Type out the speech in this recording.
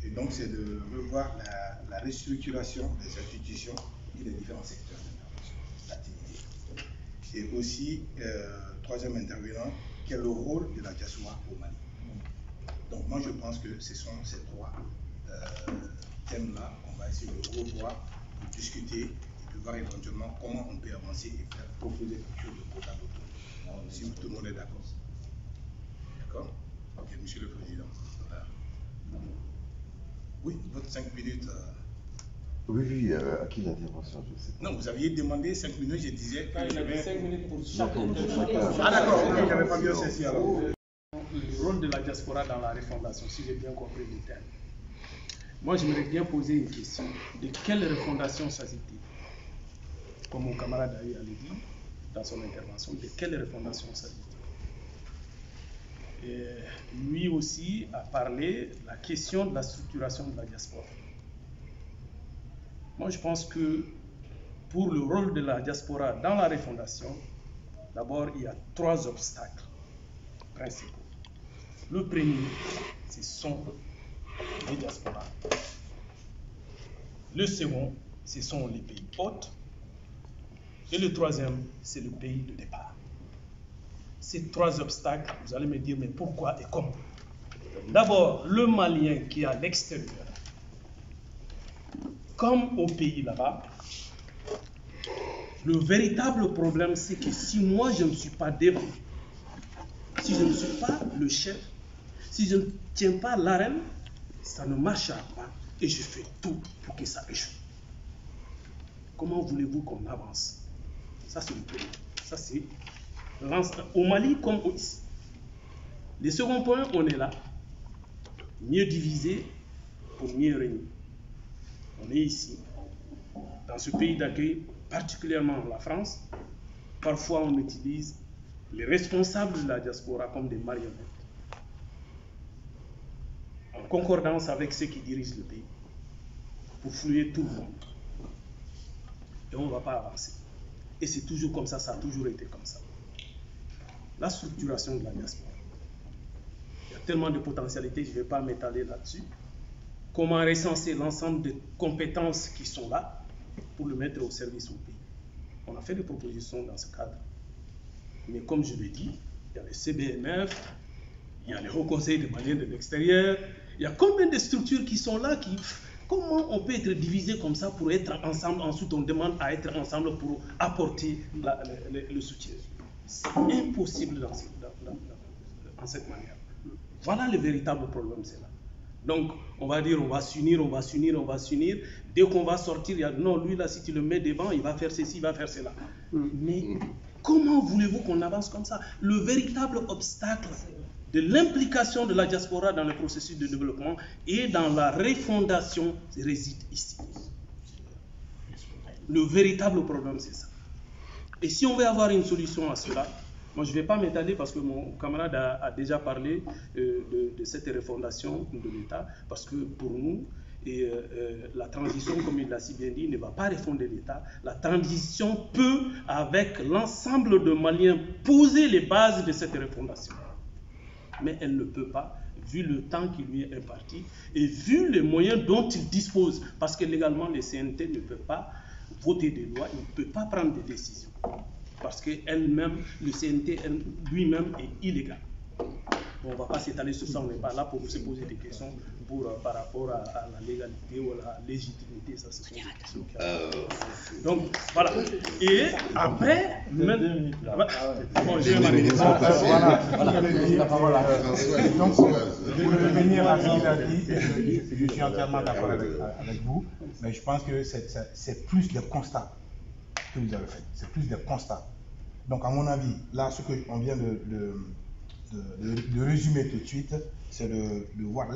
Et donc, c'est de revoir la restructuration des institutions et des différents secteurs d'activité. Et aussi, troisième intervenant, quel est le rôle de la diaspora au Mali. Donc moi je pense que ce sont ces trois thèmes-là qu'on va essayer de revoir, de discuter et de voir éventuellement comment on peut avancer et faire proposer quelque chose de potable autour. Si tout le monde est d'accord. D'accord? Ok, Monsieur le Président. Voilà. Oui, votre 5 minutes. Oui, à qui l'intervention, je sais pas. Non, vous aviez demandé 5 minutes, je disais. Il avait 5 minutes pour chacun. Ah d'accord, ok, j'avais pas bien ceci alors. Le rôle de la diaspora dans la refondation, si j'ai bien compris le terme. Moi, j'aimerais bien poser une question. De quelle refondation s'agit-il? Comme mon camarade a dit dans son intervention, de quelle refondation s'agit-il? Lui aussi a parlé de la question de la structuration de la diaspora. Moi, je pense que pour le rôle de la diaspora dans la refondation, d'abord, il y a 3 obstacles principaux. Le premier, ce sont les diasporas. Le second, ce sont les pays hôtes. Et le troisième, c'est le pays de départ. Ces 3 obstacles, vous allez me dire, mais pourquoi et comment? D'abord, le Malien qui est à l'extérieur, comme au pays là-bas, le véritable problème, c'est que si moi je ne suis pas devant, si je ne suis pas le chef, si je ne tiens pas l'arène, ça ne marchera pas et je fais tout pour que ça échoue. Comment voulez-vous qu'on avance? Ça, c'est le premier. Ça, c'est au Mali comme ici. Le second point, on est là. Mieux diviser pour mieux régner. On est ici, dans ce pays d'accueil, particulièrement la France. Parfois, on utilise les responsables de la diaspora comme des marionnettes, en concordance avec ceux qui dirigent le pays, pour flouer tout le monde. Et on ne va pas avancer. Et c'est toujours comme ça, ça a toujours été comme ça. La structuration de la diaspora. Il y a tellement de potentialités, je ne vais pas m'étaler là-dessus. Comment recenser l'ensemble des compétences qui sont là pour le mettre au service au pays. On a fait des propositions dans ce cadre. Mais comme je l'ai dit, il y a le CBMF, il y a le Haut Conseil des Maliens de l'extérieur, il y a combien de structures qui sont là comment on peut être divisé comme ça pour être ensemble, ensuite on demande à être ensemble pour apporter le soutien. C'est impossible dans cette manière. Voilà le véritable problème, c'est là. Donc, on va dire, on va s'unir. Dès qu'on va sortir, il y a, non, lui là, si tu le mets devant, il va faire ceci, il va faire cela. Mais comment voulez-vous qu'on avance comme ça? Le véritable obstacle de l'implication de la diaspora dans le processus de développement et dans la refondation réside ici. Le véritable problème, c'est ça. Et si on veut avoir une solution à cela, moi je ne vais pas m'étaler parce que mon camarade a déjà parlé de cette refondation de l'État, parce que pour nous, la transition, comme il l'a si bien dit, ne va pas refonder l'État. La transition peut, avec l'ensemble de Maliens, poser les bases de cette refondation. Mais elle ne peut pas, vu le temps qui lui est imparti et vu les moyens dont il dispose, parce que légalement, le CNT ne peut pas voter des lois, il ne peut pas prendre des décisions, parce que le CNT lui-même est illégal. Bon, on ne va pas s'étaler sur ça, on n'est pas là pour se poser des questions par rapport à la légalité ou à la légitimité, ça ce sont des questions qui donc, voilà. Et après, bon, j'ai m'arrêter. Donc, pour revenir à ce qu'il a dit, je suis entièrement d'accord avec vous, mais je pense que c'est plus des constats que vous avez fait, c'est plus des constats. Donc, à mon avis, là, ce qu'on vient de résumer tout de suite, c'est de voir